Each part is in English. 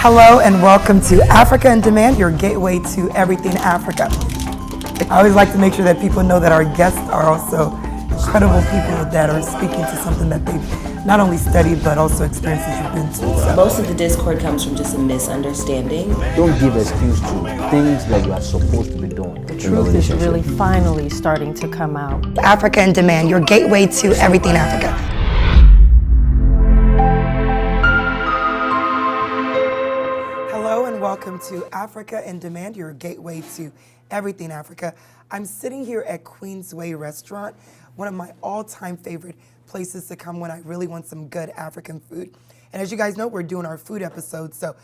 Hello and welcome to Africa in Demand, your gateway to everything Africa. I always like to make sure that people know that our guests are also incredible people that are speaking to something that they've not only studied but also experiences you've been to. So. Most of the discord comes from just a misunderstanding. Don't give excuse to things that you are supposed to be doing. The truth is really finally starting to come out. Africa in Demand, your gateway to everything Africa. Hello and welcome to Africa in Demand, your gateway to everything Africa. I'm sitting here at Queensway restaurant, one of my all-time favorite places to come when I really want some good African food. And as you guys know, we're doing our food episode, so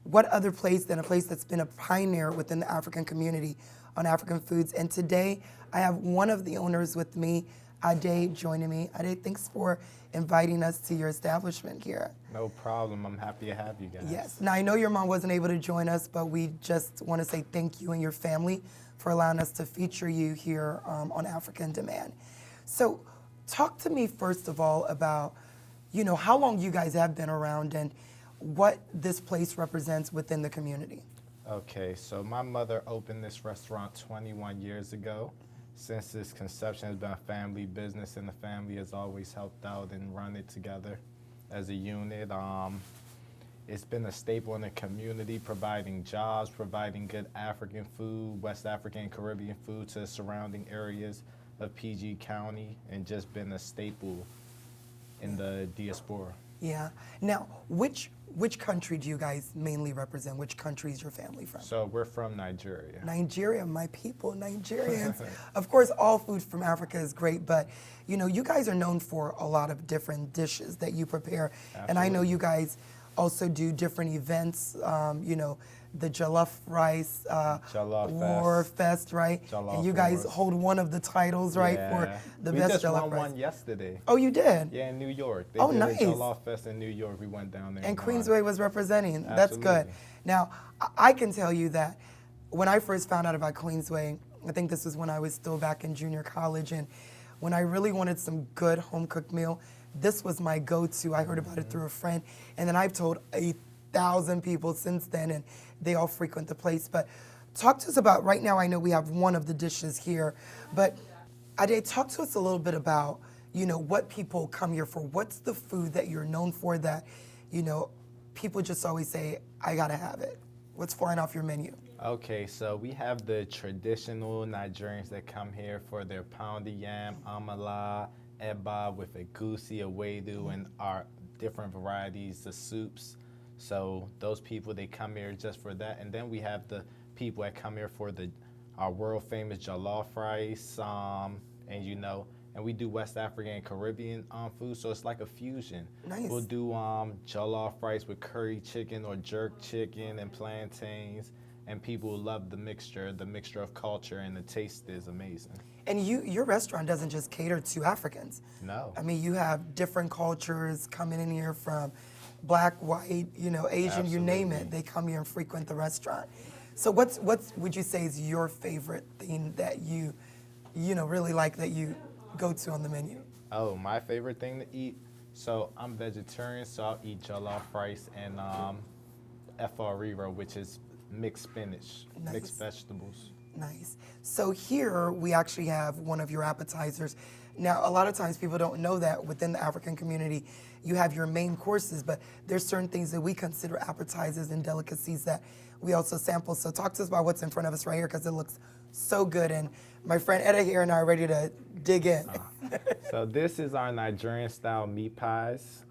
what other place than a place that's been a pioneer within the African community on African foods. And today, I have one of the owners with me, Ade, joining me. Ade, thanks for inviting us to your establishment here. No problem. I'm happy to have you guys. Yes. Now, I know your mom wasn't able to join us, but we just want to say thank you and your family for allowing us to feature you here on Africa in Demand. So talk to me, first of all, about, how long you guys have been around and what this place represents within the community. Okay, so my mother opened this restaurant 21 years ago. Since its conception, it's been a family business, and the family has always helped out and run it together as a unit. It's been a staple in the community, providing jobs, providing good African food, West African and Caribbean food to the surrounding areas of PG County, and just been a staple in the diaspora. Yeah. Now, which country do you guys mainly represent? Which country is your family from? So we're from Nigeria. Nigeria, my people, Nigerians. Of course, all food from Africa is great, but you guys are known for a lot of different dishes that you prepare. Absolutely. And I know you guys also do different events, the Jollof Rice Jollof War Fest, right? Jollof and you guys Wars. hold one of the titles, right, for the we best just Jollof won Rice. one yesterday. Oh, you did? Yeah, in New York. They Oh, did nice. a Jollof Fest in New York. We went down there. And won. Queensway was representing. That's good. Absolutely. Now, I can tell you that when I first found out about Queensway, I think this was when I was still back in junior college, and when I really wanted some good home-cooked meal, this was my go-to. I heard about it through a friend, and then I've told 1,000 people since then, and they all frequent the place. But talk to us about, right now I know we have one of the dishes here, but Ade, talk to us a little bit about, what people come here for. What's the food that you're known for that, people just always say, I gotta have it? What's flying off your menu? Okay, so we have the traditional Nigerians that come here for their pounded yam, amala, eba with a goosey, a wedu, and our different varieties of soups. So those people, they come here just for that. And then we have the people that come here for our world famous Jollof Rice, and we do West African and Caribbean food, so it's like a fusion. Nice. We'll do Jollof Rice with curry chicken or jerk chicken and plantains, and people love the mixture of culture, and the taste is amazing. And your restaurant doesn't just cater to Africans. No. I mean, you have different cultures coming in here from Black, white, Asian, you name it. They come here and frequent the restaurant. So what's would you say is your favorite thing that you really like that you go to on the menu? Oh, my favorite thing to eat? So I'm vegetarian, so I'll eat jollof rice and FRERO, which is mixed spinach, Nice. mixed vegetables. Nice. So here we actually have one of your appetizers. Now, a lot of times people don't know that within the African community, you have your main courses, but there's certain things that we consider appetizers and delicacies that we also sample. So talk to us about what's in front of us right here, because it looks so good. And my friend Etta here and I are ready to dig in. So this is our Nigerian style meat pies.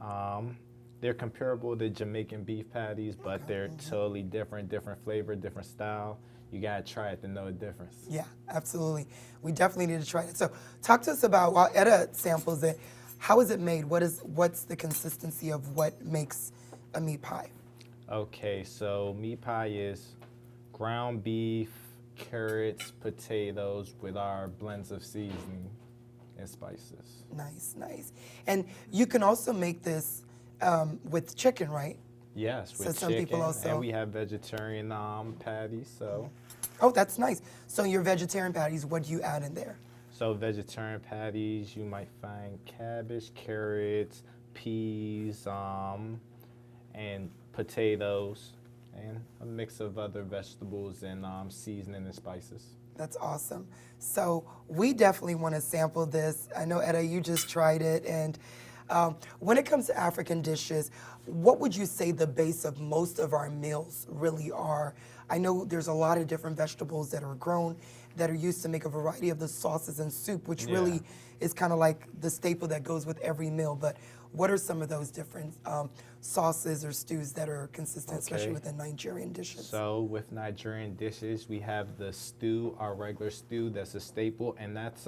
They're comparable to Jamaican beef patties, but they're totally different flavor, different style. You gotta try it to know the difference. Yeah, absolutely. We definitely need to try it. So talk to us about, while Etta samples it, how is it made? What's the consistency of what makes a meat pie? Okay, so meat pie is ground beef, carrots, potatoes with our blends of seasoning and spices. Nice, nice. And you can also make this with chicken, right? Yes, with So some chicken, people also- and we have vegetarian patties, so. Oh, that's nice. So your vegetarian patties, what do you add in there? So vegetarian patties, you might find cabbage, carrots, peas, and potatoes, and a mix of other vegetables and seasoning and spices. That's awesome. So we definitely want to sample this. I know, Etta, you just tried it. And when it comes to African dishes, what would you say the base of most of our meals really are? I know there's a lot of different vegetables that are grown that are used to make a variety of the sauces and soup, which really is kind of like the staple that goes with every meal. But what are some of those different sauces or stews that are consistent, especially within Nigerian dishes? So with Nigerian dishes, we have the stew, our regular stew, that's a staple, and that's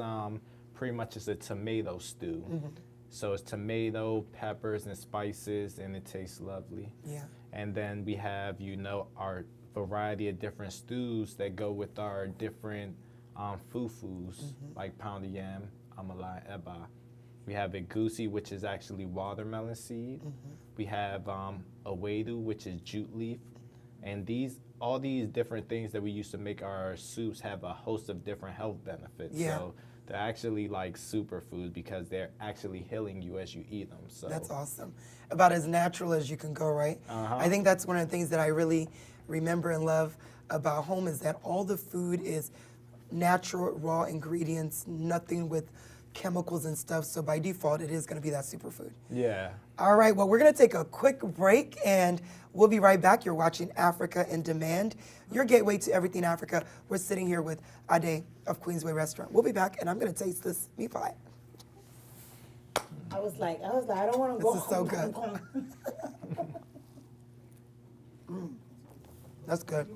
pretty much just a tomato stew. So it's tomato, peppers, and spices, and it tastes lovely. Yeah. And then we have, you know, our variety of different stews that go with our different fufus, like pounded yam, amala, eba. We have a goosey, which is actually watermelon seed. We have awedu, which is jute leaf. And all these different things that we use to make our soups have a host of different health benefits. Yeah. So they're actually like superfoods because they're actually healing you as you eat them. So That's awesome. About as natural as you can go, right? I think that's one of the things that I really remember and love about home is that all the food is natural, raw ingredients, nothing with chemicals and stuff. So by default, it is going to be that superfood. yeah. All right, well, we're going to take a quick break and we'll be right back. You're watching Africa in Demand, your gateway to everything Africa. We're sitting here with Ade of Queensway Restaurant. We'll be back and I'm going to taste this meat pie. I was like, I don't want to go This is so home. good. That's good.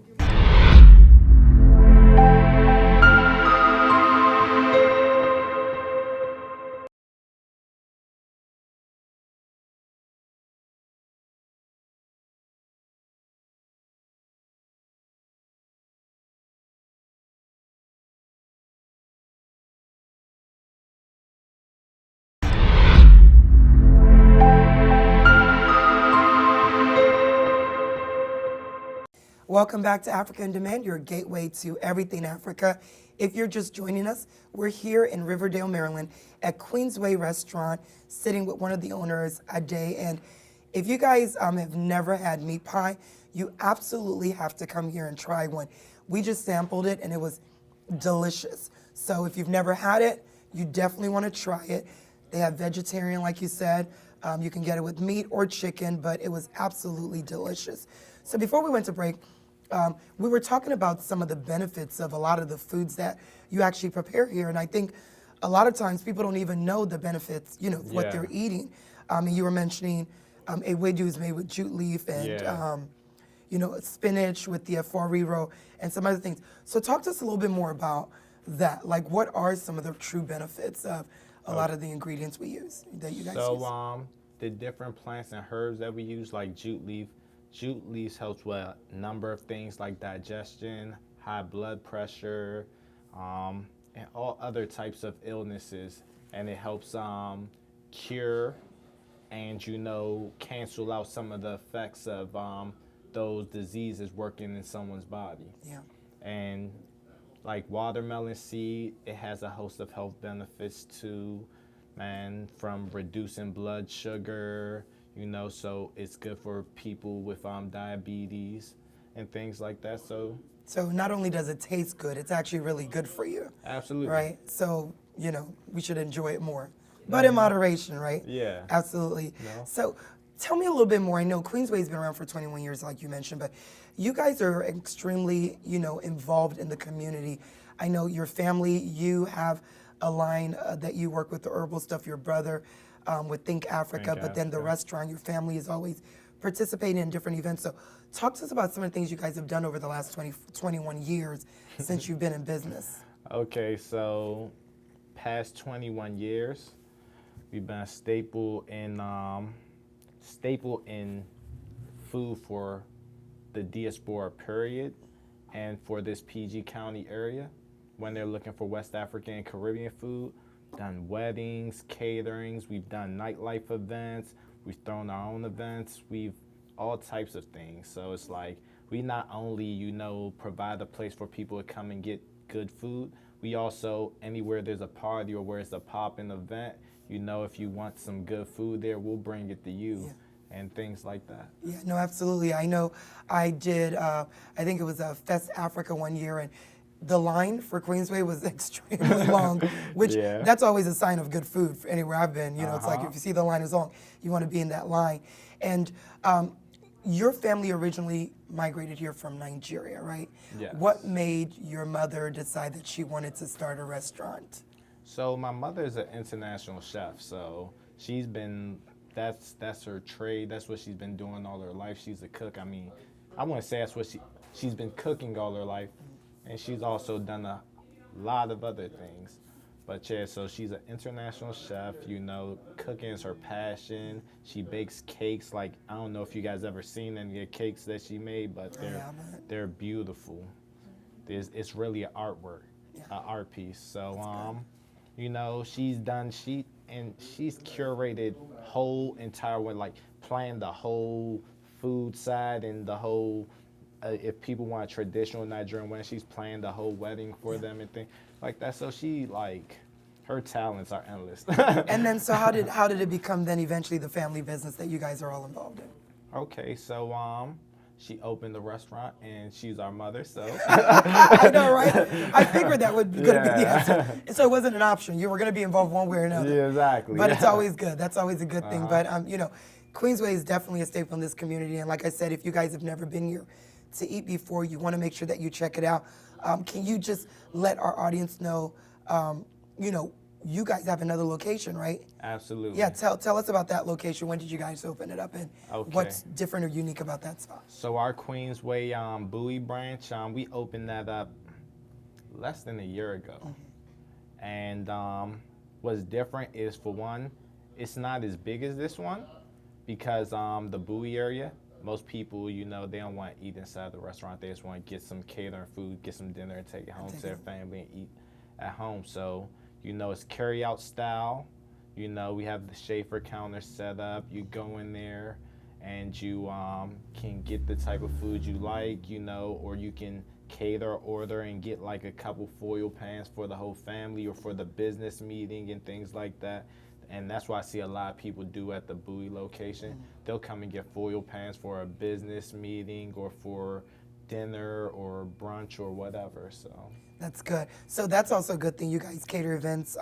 Welcome back to Africa in Demand, your gateway to everything Africa. If you're just joining us, we're here in Riverdale, Maryland at Queensway Restaurant, sitting with one of the owners, Ade. And if you guys have never had meat pie, you absolutely have to come here and try one. We just sampled it and it was delicious. So if you've never had it, you definitely want to try it. They have vegetarian, like you said. You can get it with meat or chicken, but it was absolutely delicious. So before we went to break, we were talking about some of the benefits of a lot of the foods that you actually prepare here. And I think a lot of times people don't even know the benefits, you know, of what they're eating. And you were mentioning ewedu is made with jute leaf and, you know, spinach with the foriro and some other things. So talk to us a little bit more about that. Like, what are some of the true benefits of a lot of the ingredients we use, that you guys use? So the different plants and herbs that we use, like jute leaf. Jute leaf helps with a number of things like digestion, high blood pressure, and all other types of illnesses. And it helps cure and, you know, cancel out some of the effects of those diseases working in someone's body. Yeah. And like watermelon seed, it has a host of health benefits too, man, from reducing blood sugar, you know, so it's good for people with diabetes and things like that. So not only does it taste good, it's actually really good for you. absolutely. Right? So, you know, we should enjoy it more. But in moderation, right? Yeah. Absolutely. No. So tell me a little bit more. I know Queensway's been around for 21 years, like you mentioned, but you guys are extremely, you know, involved in the community. I know your family, you have a line that you work with the herbal stuff, your brother with Think Africa, but then the restaurant, your family is always participating in different events. So talk to us about some of the things you guys have done over the last 21 years since you've been in business. Okay, so past 21 years, we've been a staple in food for the diaspora period and for this PG County area when they're looking for West African and Caribbean food. Done weddings, caterings, we've done nightlife events, we've thrown our own events, we've all types of things. So it's like we not only, you know, provide a place for people to come and get good food, we also, anywhere there's a party or where it's a pop-in event, you know, if you want some good food there, we'll bring it to you. and things like that. Yeah, no, absolutely. I know I did, I think it was a Fest Africa one year, and the line for Queensway was extremely long, which Yeah. that's always a sign of good food for anywhere I've been. You know, it's like Uh-huh. if you see the line is long, you want to be in that line. And your family originally migrated here from Nigeria, right? Yes. What made your mother decide that she wanted to start a restaurant? So my mother is an international chef, so she's been that's her trade. That's what she's been doing all her life. She's a cook. I mean, I wouldn't say that's what she's been cooking all her life, and she's also done a lot of other things. But yeah, so she's an international chef. You know, cooking is her passion. She bakes cakes. Like, I don't know if you guys ever seen any of the cakes that she made, but they're beautiful. It's really an artwork, an art piece. So you know, she's curated whole entire one, like planned the whole food side and the whole. If people want a traditional Nigerian wedding, she's planned the whole wedding for them and things like that. So she her talents are endless. And then, so how did it become then eventually the family business that you guys are all involved in? Okay, so she opened the restaurant and she's our mother. So I know, right? I figured that would be going to be the answer. So it wasn't an option. You were going to be involved one way or another. Yeah, exactly. But it's always good. That's always a good thing. But you know, Queensway is definitely a staple in this community. And like I said, if you guys have never been here to eat before, you want to make sure that you check it out. Can you just let our audience know, you know, you guys have another location, right? Absolutely. Yeah, tell us about that location. When did you guys open it up, and what's different or unique about that spot? So our Queensway Bowie branch, we opened that up less than a year ago. And what's different is, for one, it's not as big as this one, because the Bowie area, most people, you know, they don't want to eat inside the restaurant. They just want to get some catering food, get some dinner, and take it home to their family and eat at home. So, you know, it's carry-out style. You know, we have the Schaefer counter set up. You go in there and you can get the type of food you like, you know, or you can cater, order, and get like a couple foil pans for the whole family or for the business meeting and things like that. And that's what I see a lot of people do at the Bowie location. They'll come and get foil pans for a business meeting or for dinner or brunch or whatever. So That's good. So that's also a good thing. You guys cater events,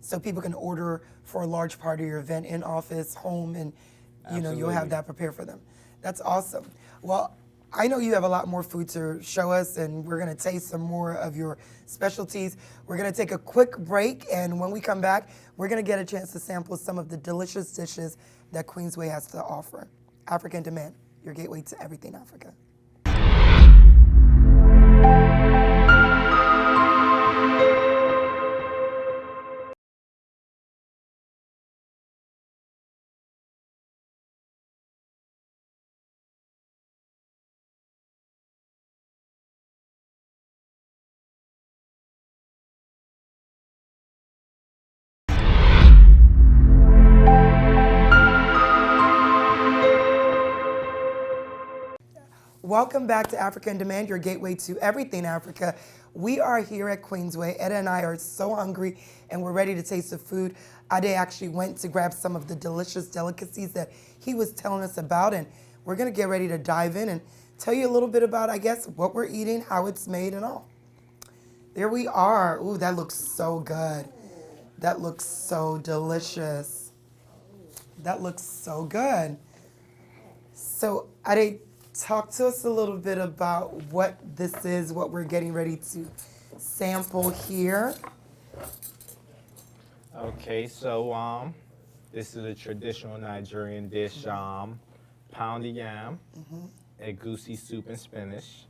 so people can order for a large part of your event in office, home, and you know, you'll have that prepared for them. That's awesome. Well, I know you have a lot more food to show us, and we're going to taste some more of your specialties. We're going to take a quick break, and when we come back, we're going to get a chance to sample some of the delicious dishes that Queensway has to offer. Africa in Demand, your gateway to everything Africa. Welcome back to Africa in Demand, your gateway to everything Africa. We are here at Queensway. Ed and I are so hungry, and we're ready to taste the food. Ade actually went to grab some of the delicious delicacies that he was telling us about, and we're gonna get ready to dive in and tell you a little bit about, I guess, what we're eating, how it's made, and all. There we are. Ooh, that looks so good. That looks so delicious. That looks so good. So, Ade, talk to us a little bit about what this is, what we're getting ready to sample here. okay, so this is a traditional Nigerian dish, pounded yam, a goosey soup and spinach,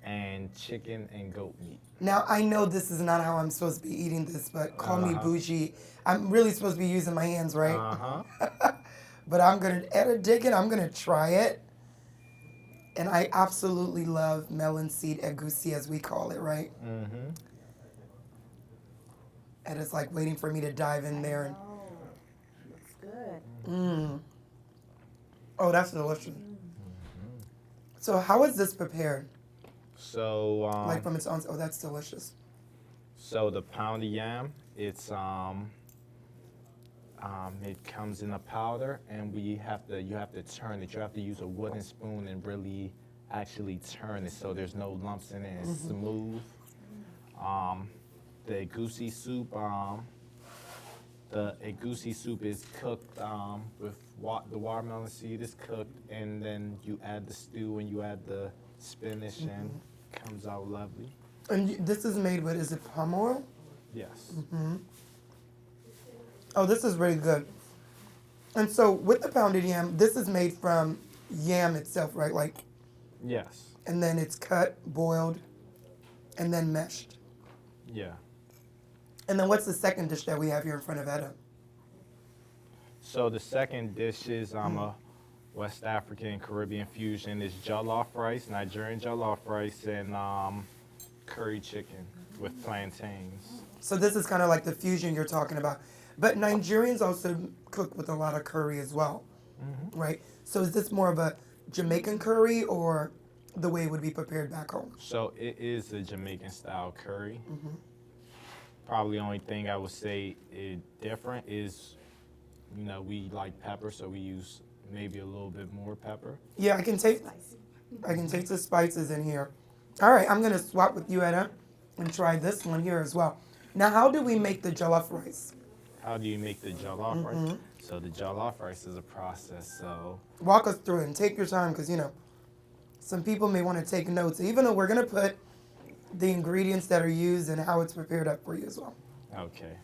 and chicken and goat meat. Now, I know this is not how I'm supposed to be eating this, but call me bougie. I'm really supposed to be using my hands, right? But I'm gonna, Ed, dig it, I'm gonna try it. And I absolutely love melon seed egusi, as we call it, right? And it's like waiting for me to dive in there. And, It's good. oh, that's delicious. So how is this prepared? So Like from its own, oh, that's delicious. so the pounded yam, it's It comes in a powder, and you have to turn it. You have to use a wooden spoon and really actually turn it so there's no lumps in it. It's smooth. The Goosey Soup. The Goosey Soup is cooked with the watermelon seed is cooked, and then you add the stew and you add the spinach, and comes out lovely. And this is made with, is it palm oil? Yes. Oh, this is really good. And so with the pounded yam, this is made from yam itself, right? Like, Yes. and then it's cut, boiled, and then meshed. Yeah. And then what's the second dish that we have here in front of Etta? So the second dish is a West African Caribbean fusion. Is jollof rice, Nigerian jollof rice, and curry chicken with plantains. So this is kind of like the fusion you're talking about. But Nigerians also cook with a lot of curry as well, right? So is this more of a Jamaican curry or the way it would be prepared back home? So it is a Jamaican style curry. Probably the only thing I would say is different is, we like pepper, so we use maybe a little bit more pepper. Yeah, I can taste the spices in here. All right, I'm gonna swap with you, Etta, and try this one here as well. Now, how do we make the jollof rice? How do you make the jollof rice? So the jollof rice is a process. So Walk us through it and take your time, because some people may want to take notes, even though we're gonna put the ingredients that are used and how it's prepared up for you as well. okay,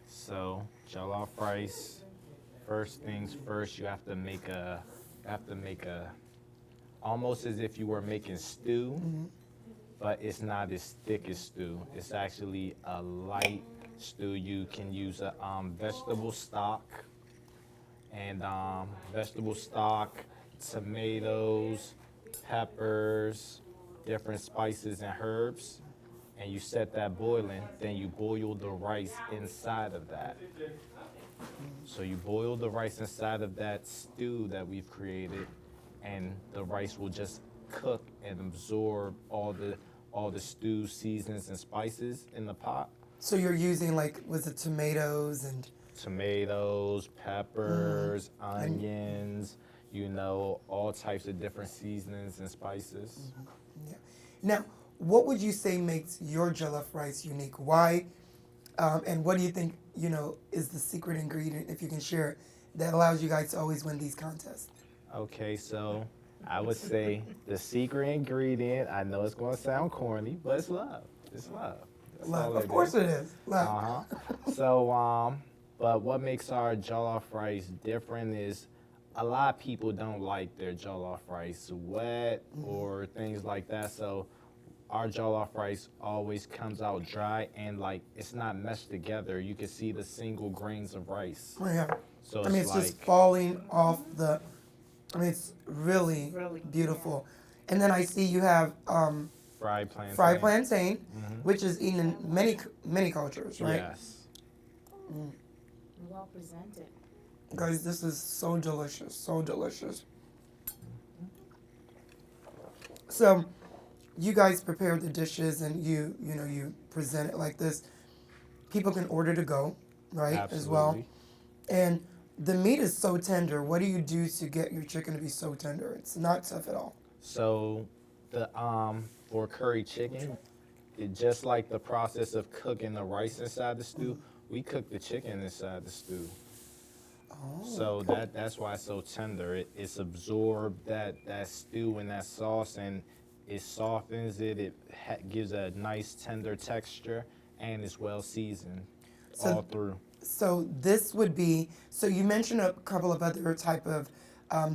so jollof rice. First things first, you have to make a almost as if you were making stew, but it's not as thick as stew. It's actually a light stew. You can use a vegetable stock, and tomatoes, peppers, different spices and herbs, and you set that boiling. Then you boil the rice inside of that. So you boil the rice inside of that stew that we've created, and the rice will just cook and absorb all the stew seasonings and spices in the pot. So you're using was it tomatoes and Tomatoes, peppers, onions, all types of different seasonings and spices. yeah. Now, what would you say makes your jollof rice unique? Why? And what do you think is the secret ingredient, if you can share it, that allows you guys to always win these contests? Okay, so I would say the secret ingredient, I know it's going to sound corny, but it's love. It's love. That's Love. all Of course is. it is. Love. So, but what makes our jollof rice different is a lot of people don't like their jollof rice wet or things like that. So our jollof rice always comes out dry and it's not meshed together. You can see the single grains of rice. Oh, yeah. So I mean, it's just falling off it's really, Really, beautiful. And then I see you have fried plantain. fried plantain, which is eaten in many cultures, right? Yes. Well presented. Guys, this is so delicious, so delicious. So, you guys prepare the dishes and you present it like this. People can order to go, right? Absolutely. As well. And the meat is so tender. What do you do to get your chicken to be so tender? It's not tough at all. So the for curry chicken, just like the process of cooking the rice inside the stew, we cook the chicken inside the stew. Oh. So that's why it's so tender. It's absorbed that stew and that sauce, and it softens it. It gives a nice tender texture, and it's well seasoned all through. So this would be, so you mentioned a couple of other type of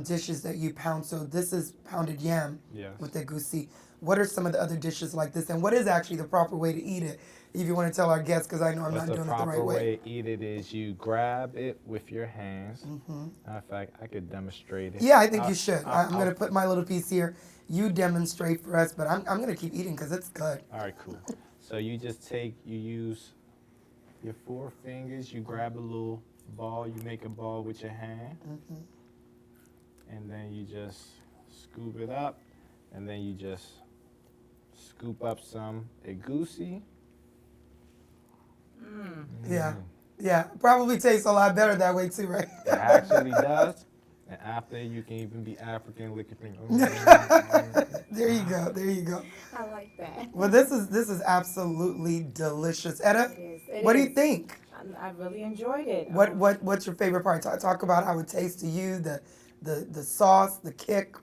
dishes that you pound. So this is pounded yam Yes. with the goosey. What are some of the other dishes like this? And what is actually the proper way to eat it? If you want to tell our guests, because I know I'm not doing it the right proper way. way to eat it is you grab it with your hands. Matter of fact, I could demonstrate it. Yeah, I think you should. I'm going to put my little piece here. You demonstrate for us, but I'm going to keep eating because it's good. All right, cool. So you just you use your 4 fingers, you grab a little ball, you make a ball with your hand, and then you just scoop it up, and then you just scoop up some goosey. Yeah. Yeah, probably tastes a lot better that way too, right? It actually does. And after, you can even be African, lick your finger. There you go. There you go. I like that. Well, this is absolutely delicious. Etta, It is. It what do you is. think? I really enjoyed it. What's your favorite part? Talk about how it tastes to you, the sauce, the kick.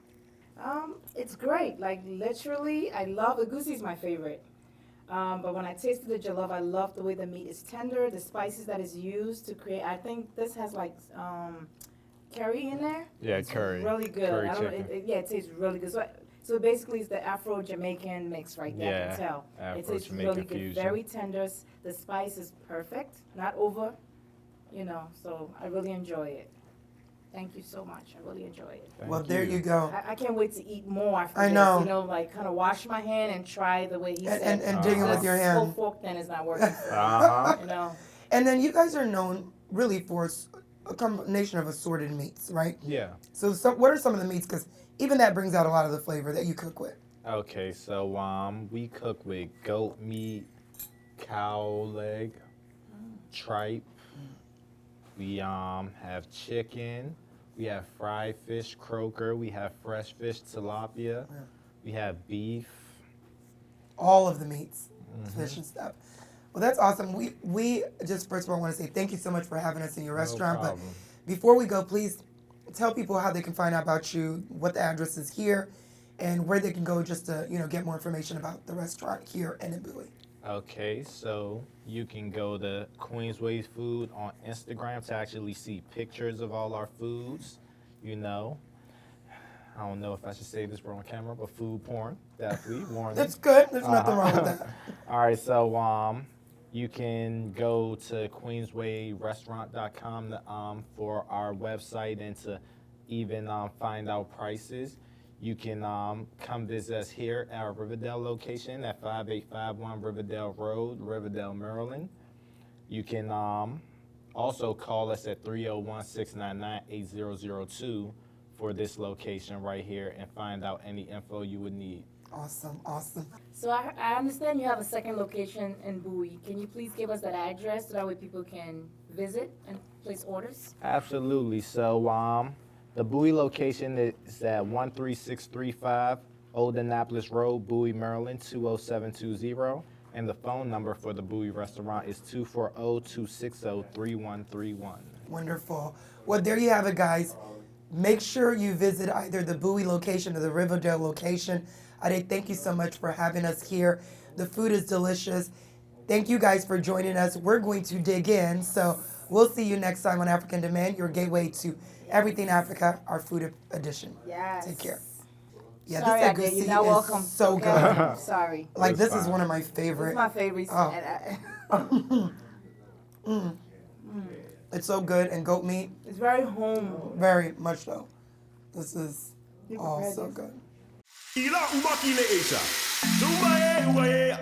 It's great. Like literally, I love the Goosey's my favorite. But when I tasted the jollof, I love the way the meat is tender, the spices that is used to create. I think this has like curry in there. Yeah, It's curry. Really good. Curry I don't, chicken. it tastes really good. So basically, it's the Afro-Jamaican mix right there. I Yeah, can tell. It tastes Afro-Jamaican really good. fusion. Very tender. The spice is perfect, not over. So I really enjoy it. Thank you so much. I really enjoy it. Thank Well, there you go. I can't wait to eat more after I this. know. Like kind of wash my hand and try the way he said. And dig it with your This hand. whole fork then is not working. Uh-huh. And then you guys are known really for a combination of assorted meats, right? Yeah. So what are some of the meats? Because even that brings out a lot of the flavor that you cook with. Okay, so we cook with goat meat, cow leg, tripe. We have chicken. We have fried fish, croaker. We have fresh fish, tilapia. We have beef. All of the meats, fish and stuff. Well, that's awesome. We just first of all want to say thank you so much for having us in your restaurant. problem. But before we go, please tell people how they can find out about you, what the address is here, and where they can go just to get more information about the restaurant here and in Bowie. Okay, so you can go to Queensway Food on Instagram to actually see pictures of all our foods. I don't know if I should say this on camera, but food porn, definitely. Warning. That's good. There's nothing wrong with that. All right, so you can go to queenswayrestaurant.com for our website and to even find out prices. You can come visit us here at our Riverdale location at 5851 Riverdale Road, Riverdale, Maryland. You can also call us at 301-699-8002 for this location right here and find out any info you would need. Awesome. So I understand you have a second location in Bowie. Can you please give us that address so that way people can visit and place orders? Absolutely. So the Bowie location is at 13635 Old Annapolis Road, Bowie, Maryland, 20720. And the phone number for the Bowie restaurant is 240-260-3131. Wonderful. Well, there you have it, guys. Make sure you visit either the Bowie location or the Riverdale location. Ade, thank you so much for having us here. The food is delicious. Thank you guys for joining us. We're going to dig in. So we'll see you next time on African Demand, your gateway to everything Africa, our food edition. Yes. Take care. Yeah, Sorry, this Ade, Goosey you're not is welcome. so Okay? good. Sorry. Like, It's this is fine. one of my It's favorite. my favorite. Oh. It's so good. And goat meat, It's very home. very much so. This is You all prepared so this? good. Ila umakile esha. Tumba ye uga ye.